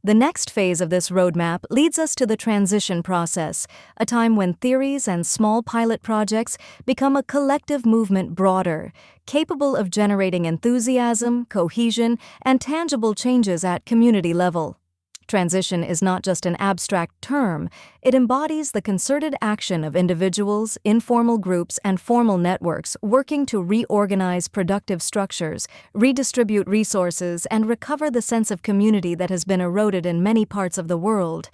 The next phase of this roadmap leads us to the transition process, a time when theories and small pilot projects become a collective movement broader, capable of generating enthusiasm, cohesion, and tangible changes at community level. Transition is not just an abstract term, it embodies the concerted action of individuals, informal groups, and formal networks working to reorganize productive structures, redistribute resources, and recover the sense of community that has been eroded in many parts of the world.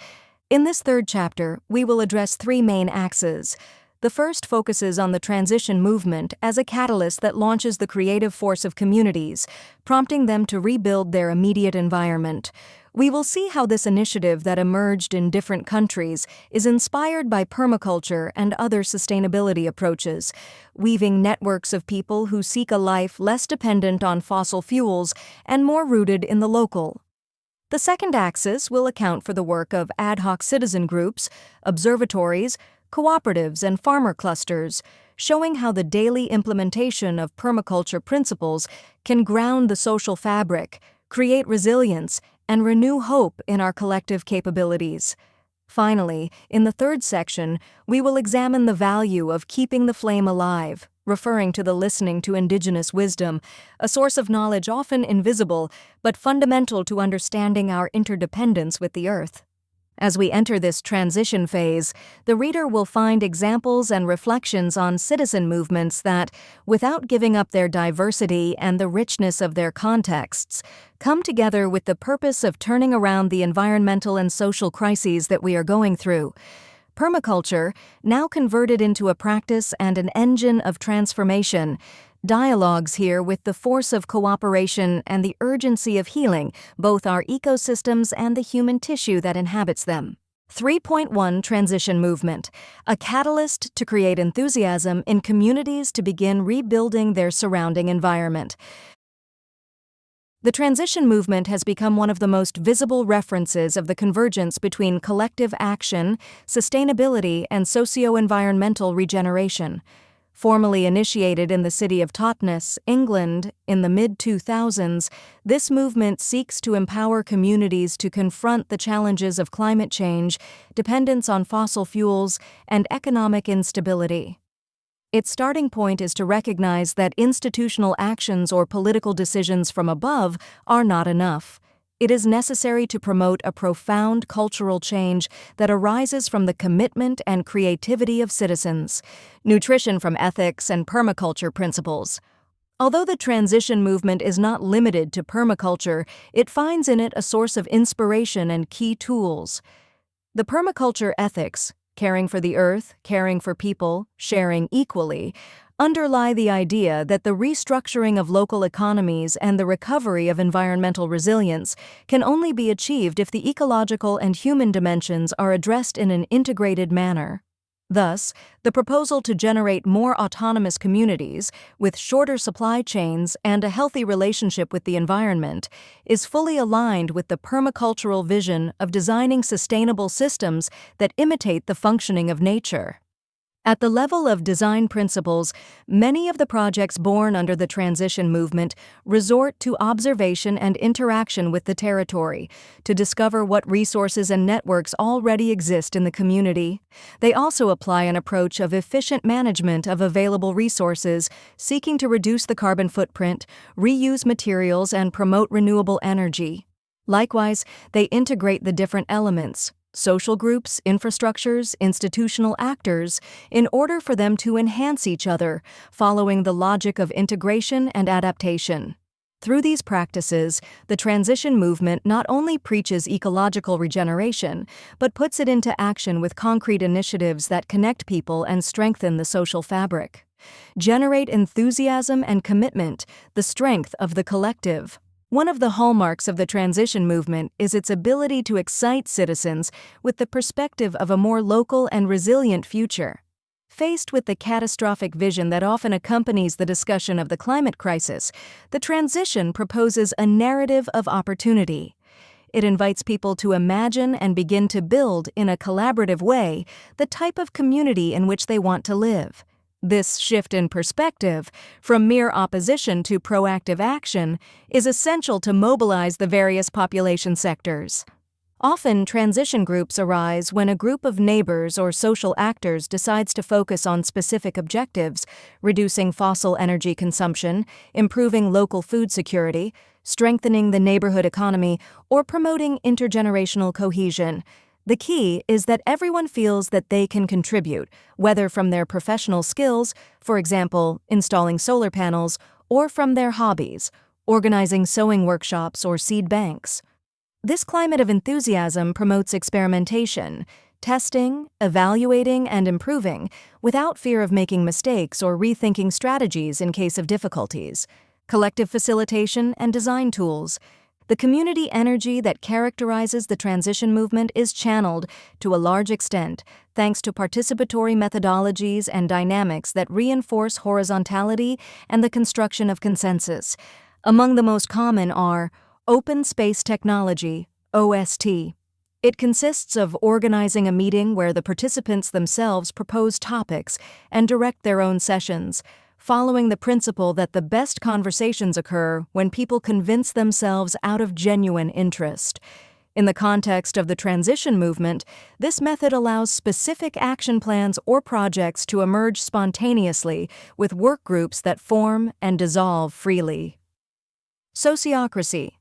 In this third chapter, we will address three main axes. The first focuses on the transition movement as a catalyst that launches the creative force of communities, prompting them to rebuild their immediate environment. We will see how this initiative that emerged in different countries is inspired by permaculture and other sustainability approaches, weaving networks of people who seek a life less dependent on fossil fuels and more rooted in the local. The second axis will account for the work of ad hoc citizen groups, observatories, cooperatives, and farmer clusters, showing how the daily implementation of permaculture principles can ground the social fabric, create resilience, and renew hope in our collective capabilities. Finally, in the third section, we will examine the value of keeping the flame alive, referring to the listening to indigenous wisdom, a source of knowledge often invisible but fundamental to understanding our interdependence with the earth. As we enter this transition phase, the reader will find examples and reflections on citizen movements that, without giving up their diversity and the richness of their contexts, come together with the purpose of turning around the environmental and social crises that we are going through. Permaculture, now converted into a practice and an engine of transformation, dialogues here with the force of cooperation and the urgency of healing both our ecosystems and the human tissue that inhabits them. 3.1 Transition Movement, a catalyst to create enthusiasm in communities to begin rebuilding their surrounding environment. The transition movement has become one of the most visible references of the convergence between collective action, sustainability, and socio-environmental regeneration. Formally initiated in the city of Totnes, England, in the mid-2000s, this movement seeks to empower communities to confront the challenges of climate change, dependence on fossil fuels, and economic instability. Its starting point is to recognize that institutional actions or political decisions from above are not enough. It is necessary to promote a profound cultural change that arises from the commitment and creativity of citizens, nutrition from ethics and permaculture principles. Although the transition movement is not limited to permaculture, it finds in it a source of inspiration and key tools. The permaculture ethics, caring for the earth, caring for people, sharing equally, underlie the idea that the restructuring of local economies and the recovery of environmental resilience can only be achieved if the ecological and human dimensions are addressed in an integrated manner. Thus, the proposal to generate more autonomous communities with shorter supply chains and a healthy relationship with the environment is fully aligned with the permacultural vision of designing sustainable systems that imitate the functioning of nature. At the level of design principles, many of the projects born under the transition movement resort to observation and interaction with the territory to discover what resources and networks already exist in the community. They also apply an approach of efficient management of available resources, seeking to reduce the carbon footprint, reuse materials, and promote renewable energy. Likewise, they integrate the different elements, social groups, infrastructures, institutional actors, in order for them to enhance each other, following the logic of integration and adaptation. Through these practices, the transition movement not only preaches ecological regeneration, but puts it into action with concrete initiatives that connect people and strengthen the social fabric. Generate enthusiasm and commitment, the strength of the collective. One of the hallmarks of the transition movement is its ability to excite citizens with the perspective of a more local and resilient future. Faced with the catastrophic vision that often accompanies the discussion of the climate crisis, the transition proposes a narrative of opportunity. It invites people to imagine and begin to build, in a collaborative way, the type of community in which they want to live. This shift in perspective, from mere opposition to proactive action, is essential to mobilize the various population sectors. Often, transition groups arise when a group of neighbors or social actors decides to focus on specific objectives, reducing fossil energy consumption, improving local food security, strengthening the neighborhood economy, or promoting intergenerational cohesion. The key is that everyone feels that they can contribute, whether from their professional skills, for example, installing solar panels, or from their hobbies, organizing sewing workshops or seed banks. This climate of enthusiasm promotes experimentation, testing, evaluating, and improving without fear of making mistakes or rethinking strategies in case of difficulties. Collective facilitation and design tools. The community energy that characterizes the transition movement is channeled, to a large extent, thanks to participatory methodologies and dynamics that reinforce horizontality and the construction of consensus. Among the most common are Open Space Technology, OST. It consists of organizing a meeting where the participants themselves propose topics and direct their own sessions, following the principle that the best conversations occur when people convince themselves out of genuine interest. In the context of the transition movement, this method allows specific action plans or projects to emerge spontaneously with work groups that form and dissolve freely. Sociocracy.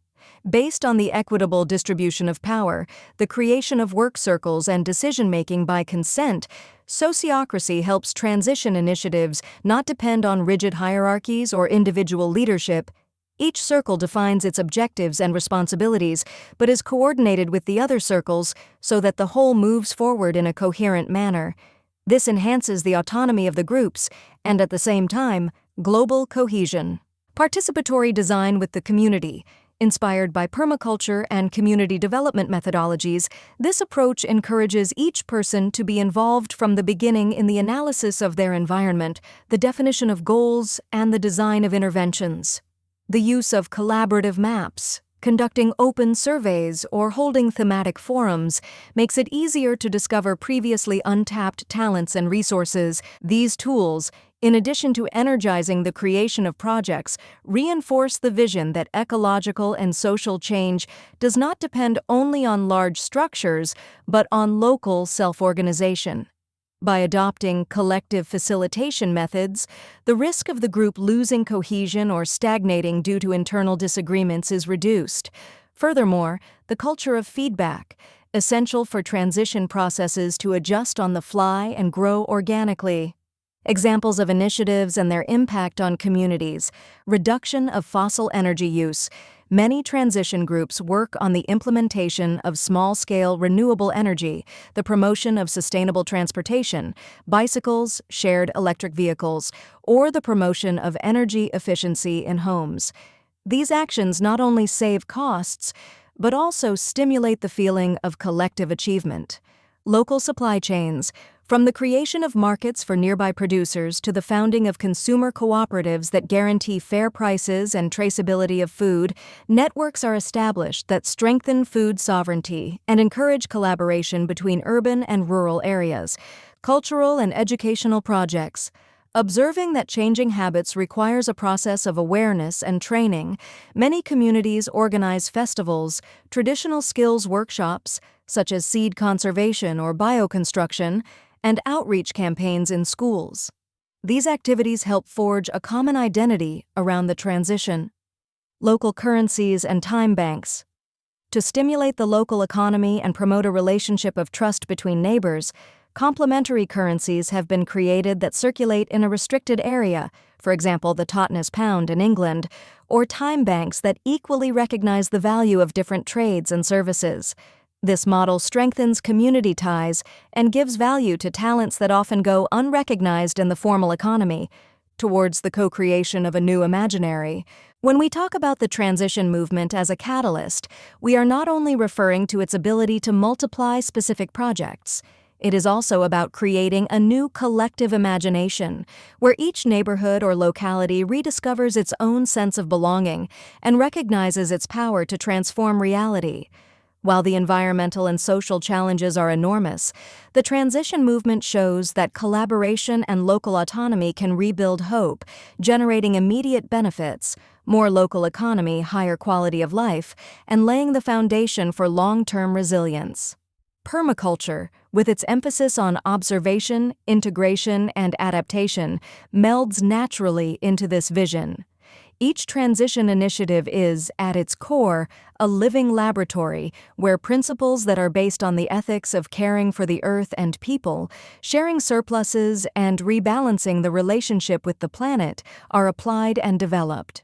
Based on the equitable distribution of power, the creation of work circles and decision-making by consent, sociocracy helps transition initiatives not depend on rigid hierarchies or individual leadership. Each circle defines its objectives and responsibilities, but is coordinated with the other circles so that the whole moves forward in a coherent manner. This enhances the autonomy of the groups and, at the same time, global cohesion. Participatory design with the community. Inspired by permaculture and community development methodologies, this approach encourages each person to be involved from the beginning in the analysis of their environment, the definition of goals, and the design of interventions. The use of collaborative maps, conducting open surveys, or holding thematic forums makes it easier to discover previously untapped talents and resources. These tools, in addition to energizing the creation of projects, reinforce the vision that ecological and social change does not depend only on large structures, but on local self-organization. By adopting collective facilitation methods, the risk of the group losing cohesion or stagnating due to internal disagreements is reduced. Furthermore, the culture of feedback, essential for transition processes to adjust on the fly and grow organically. Examples of initiatives and their impact on communities. Reduction of fossil energy use. Many transition groups work on the implementation of small-scale renewable energy, the promotion of sustainable transportation, bicycles, shared electric vehicles, or the promotion of energy efficiency in homes. These actions not only save costs, but also stimulate the feeling of collective achievement. Local supply chains. From the creation of markets for nearby producers to the founding of consumer cooperatives that guarantee fair prices and traceability of food, networks are established that strengthen food sovereignty and encourage collaboration between urban and rural areas. Cultural and educational projects. Observing that changing habits requires a process of awareness and training, many communities organize festivals, traditional skills workshops, such as seed conservation or bioconstruction, and outreach campaigns in schools. These activities help forge a common identity around the transition. Local currencies and time banks. To stimulate the local economy and promote a relationship of trust between neighbors, complementary currencies have been created that circulate in a restricted area, for example the Totnes pound in England, or time banks that equally recognize the value of different trades and services. This model strengthens community ties and gives value to talents that often go unrecognized in the formal economy, towards the co-creation of a new imaginary. When we talk about the transition movement as a catalyst, we are not only referring to its ability to multiply specific projects. It is also about creating a new collective imagination, where each neighborhood or locality rediscovers its own sense of belonging and recognizes its power to transform reality. While the environmental and social challenges are enormous, the transition movement shows that collaboration and local autonomy can rebuild hope, generating immediate benefits, more local economy, higher quality of life, and laying the foundation for long-term resilience. Permaculture, with its emphasis on observation, integration, and adaptation, melds naturally into this vision. Each transition initiative is, at its core, a living laboratory where principles that are based on the ethics of caring for the earth and people, sharing surpluses, and rebalancing the relationship with the planet are applied and developed.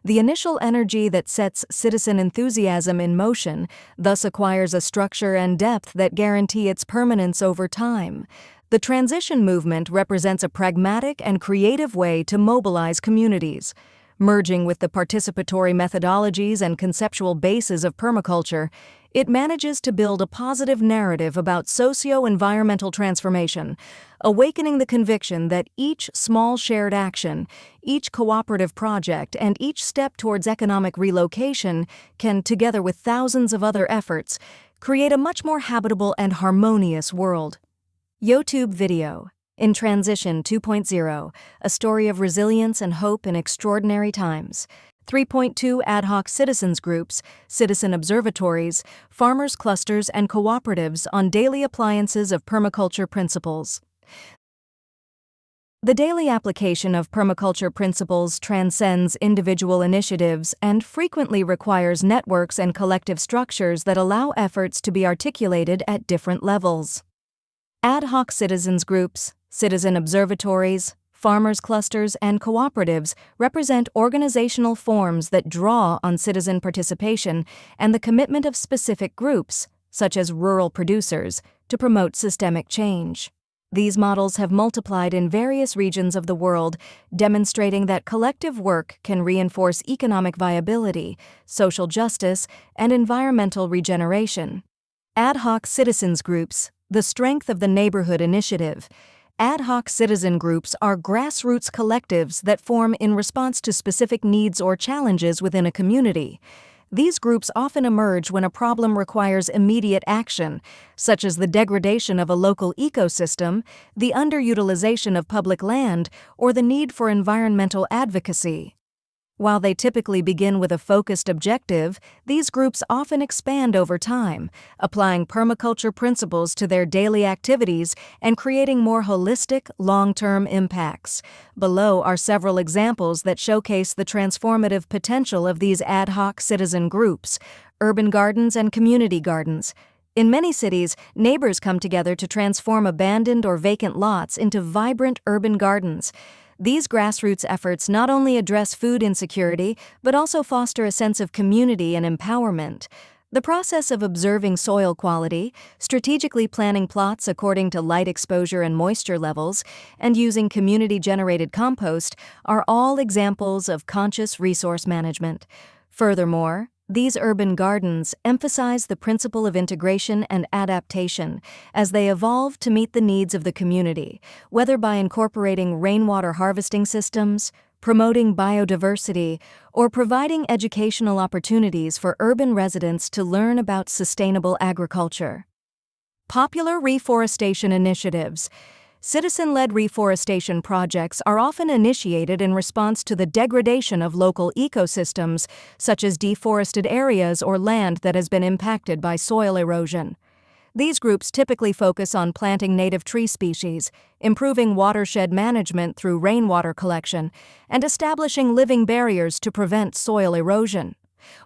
The initial energy that sets citizen enthusiasm in motion thus acquires a structure and depth that guarantee its permanence over time. The transition movement represents a pragmatic and creative way to mobilize communities. Merging with the participatory methodologies and conceptual bases of permaculture, it manages to build a positive narrative about socio-environmental transformation, awakening the conviction that each small shared action, each cooperative project, and each step towards economic relocation can, together with thousands of other efforts, create a much more habitable and harmonious world. YouTube video. In Transition 2.0, a story of resilience and hope in extraordinary times. 3.2 Ad hoc citizens groups, citizen observatories, farmers clusters, and cooperatives on daily appliances of permaculture principles. The daily application of permaculture principles transcends individual initiatives and frequently requires networks and collective structures that allow efforts to be articulated at different levels. Ad hoc citizens groups, citizen observatories, farmers clusters, and cooperatives represent organizational forms that draw on citizen participation and the commitment of specific groups, such as rural producers, to promote systemic change. These models have multiplied in various regions of the world, demonstrating that collective work can reinforce economic viability, social justice, and environmental regeneration. Ad hoc citizens groups, the strength of the neighborhood initiative. Ad hoc citizen groups are grassroots collectives that form in response to specific needs or challenges within a community. These groups often emerge when a problem requires immediate action, such as the degradation of a local ecosystem, the underutilization of public land, or the need for environmental advocacy. While they typically begin with a focused objective, these groups often expand over time, applying permaculture principles to their daily activities and creating more holistic, long-term impacts. Below are several examples that showcase the transformative potential of these ad hoc citizen groups: urban gardens and community gardens. In many cities, neighbors come together to transform abandoned or vacant lots into vibrant urban gardens. These grassroots efforts not only address food insecurity, but also foster a sense of community and empowerment. The process of observing soil quality, strategically planning plots according to light exposure and moisture levels, and using community-generated compost are all examples of conscious resource management. Furthermore, these urban gardens emphasize the principle of integration and adaptation as they evolve to meet the needs of the community, whether by incorporating rainwater harvesting systems, promoting biodiversity, or providing educational opportunities for urban residents to learn about sustainable agriculture. Popular reforestation initiatives. Citizen-led reforestation projects are often initiated in response to the degradation of local ecosystems, such as deforested areas or land that has been impacted by soil erosion. These groups typically focus on planting native tree species, improving watershed management through rainwater collection, and establishing living barriers to prevent soil erosion.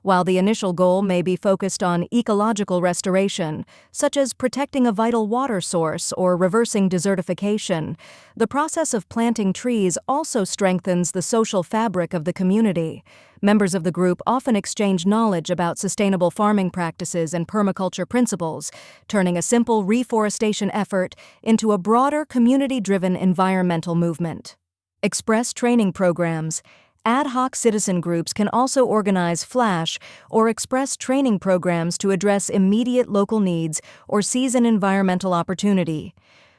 While the initial goal may be focused on ecological restoration, such as protecting a vital water source or reversing desertification, the process of planting trees also strengthens the social fabric of the community. Members of the group often exchange knowledge about sustainable farming practices and permaculture principles, turning a simple reforestation effort into a broader community-driven environmental movement. Express training programs. Ad hoc citizen groups can also organize flash or express training programs to address immediate local needs or seize an environmental opportunity.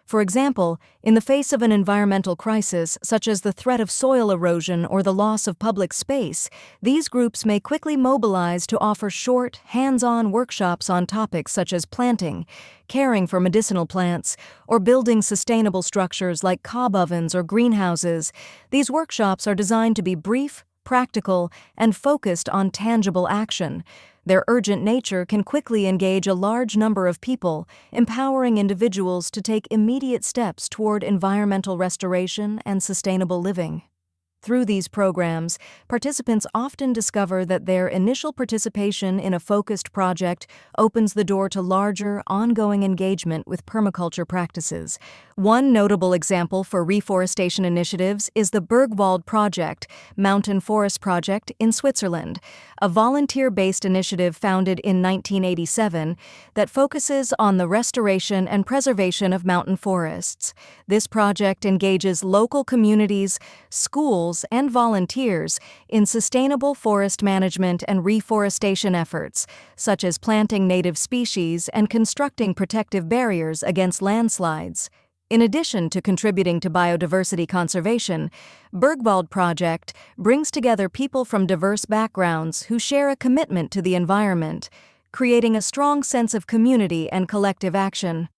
For example, in the face of an environmental crisis, such as the threat of soil erosion or the loss of public space, these groups may quickly mobilize to offer short, hands-on workshops on topics such as planting, caring for medicinal plants, or building sustainable structures like cob ovens or greenhouses. These workshops are designed to be brief, practical, and focused on tangible action. Their urgent nature can quickly engage a large number of people, empowering individuals to take immediate steps toward environmental restoration and sustainable living. Through these programs, participants often discover that their initial participation in a focused project opens the door to larger, ongoing engagement with permaculture practices. One notable example for reforestation initiatives is the Bergwald Project, Mountain Forest Project in Switzerland, a volunteer-based initiative founded in 1987 that focuses on the restoration and preservation of mountain forests. This project engages local communities, schools, and volunteers in sustainable forest management and reforestation efforts, such as planting native species and constructing protective barriers against landslides. In addition to contributing to biodiversity conservation, Bergwald Project brings together people from diverse backgrounds who share a commitment to the environment, creating a strong sense of community and collective action.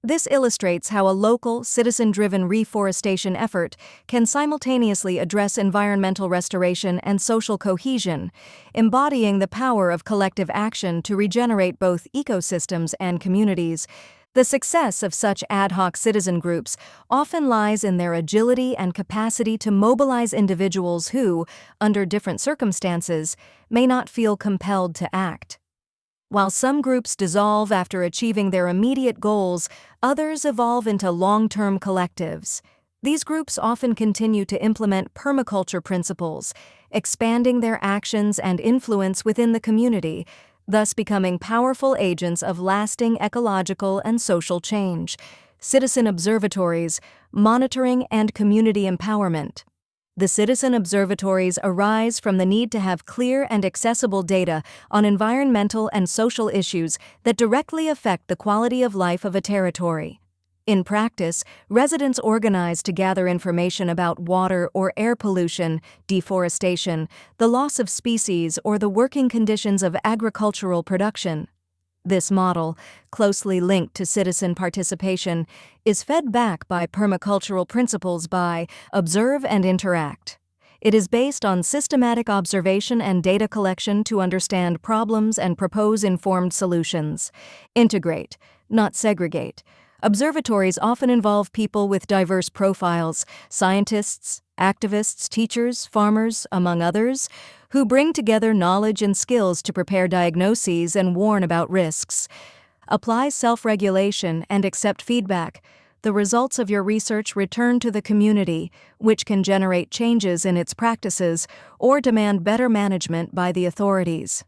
This illustrates how a local, citizen-driven reforestation effort can simultaneously address environmental restoration and social cohesion, embodying the power of collective action to regenerate both ecosystems and communities. The success of such ad hoc citizen groups often lies in their agility and capacity to mobilize individuals who, under different circumstances, may not feel compelled to act. While some groups dissolve after achieving their immediate goals, others evolve into long-term collectives. These groups often continue to implement permaculture principles, expanding their actions and influence within the community, thus becoming powerful agents of lasting ecological and social change. Citizen observatories, monitoring, and community empowerment. The citizen observatories arise from the need to have clear and accessible data on environmental and social issues that directly affect the quality of life of a territory. In practice, residents organize to gather information about water or air pollution, deforestation, the loss of species, or the working conditions of agricultural production. This model, closely linked to citizen participation, is fed back by permacultural principles by observe and interact. It is based on systematic observation and data collection to understand problems and propose informed solutions. Integrate, not segregate. Observatories often involve people with diverse profiles, scientists, activists, teachers, farmers, among others, who bring together knowledge and skills to prepare diagnoses and warn about risks. Apply self-regulation and accept feedback. The results of your research return to the community, which can generate changes in its practices or demand better management by the authorities.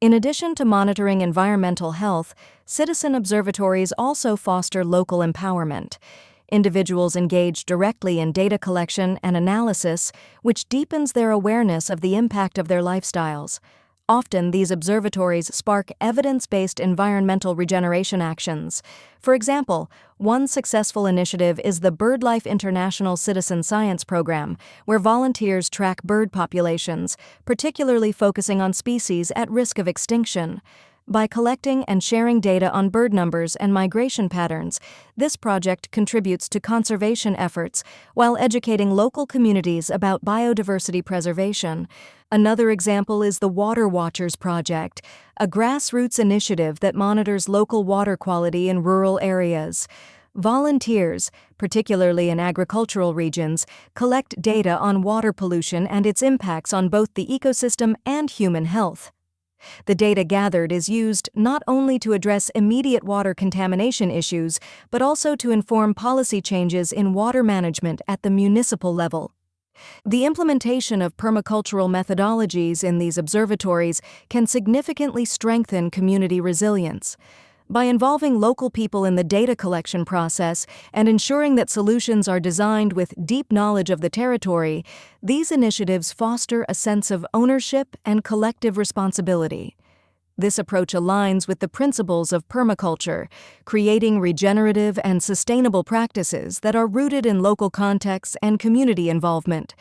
In addition to monitoring environmental health, citizen observatories also foster local empowerment. Individuals engage directly in data collection and analysis, which deepens their awareness of the impact of their lifestyles. Often, these observatories spark evidence-based environmental regeneration actions. For example, one successful initiative is the BirdLife International Citizen Science Program, where volunteers track bird populations, particularly focusing on species at risk of extinction. By collecting and sharing data on bird numbers and migration patterns, this project contributes to conservation efforts while educating local communities about biodiversity preservation. Another example is the Water Watchers Project, a grassroots initiative that monitors local water quality in rural areas. Volunteers, particularly in agricultural regions, collect data on water pollution and its impacts on both the ecosystem and human health. The data gathered is used not only to address immediate water contamination issues, but also to inform policy changes in water management at the municipal level. The implementation of permacultural methodologies in these observatories can significantly strengthen community resilience. By involving local people in the data collection process and ensuring that solutions are designed with deep knowledge of the territory, these initiatives foster a sense of ownership and collective responsibility. This approach aligns with the principles of permaculture, creating regenerative and sustainable practices that are rooted in local contexts and community involvement.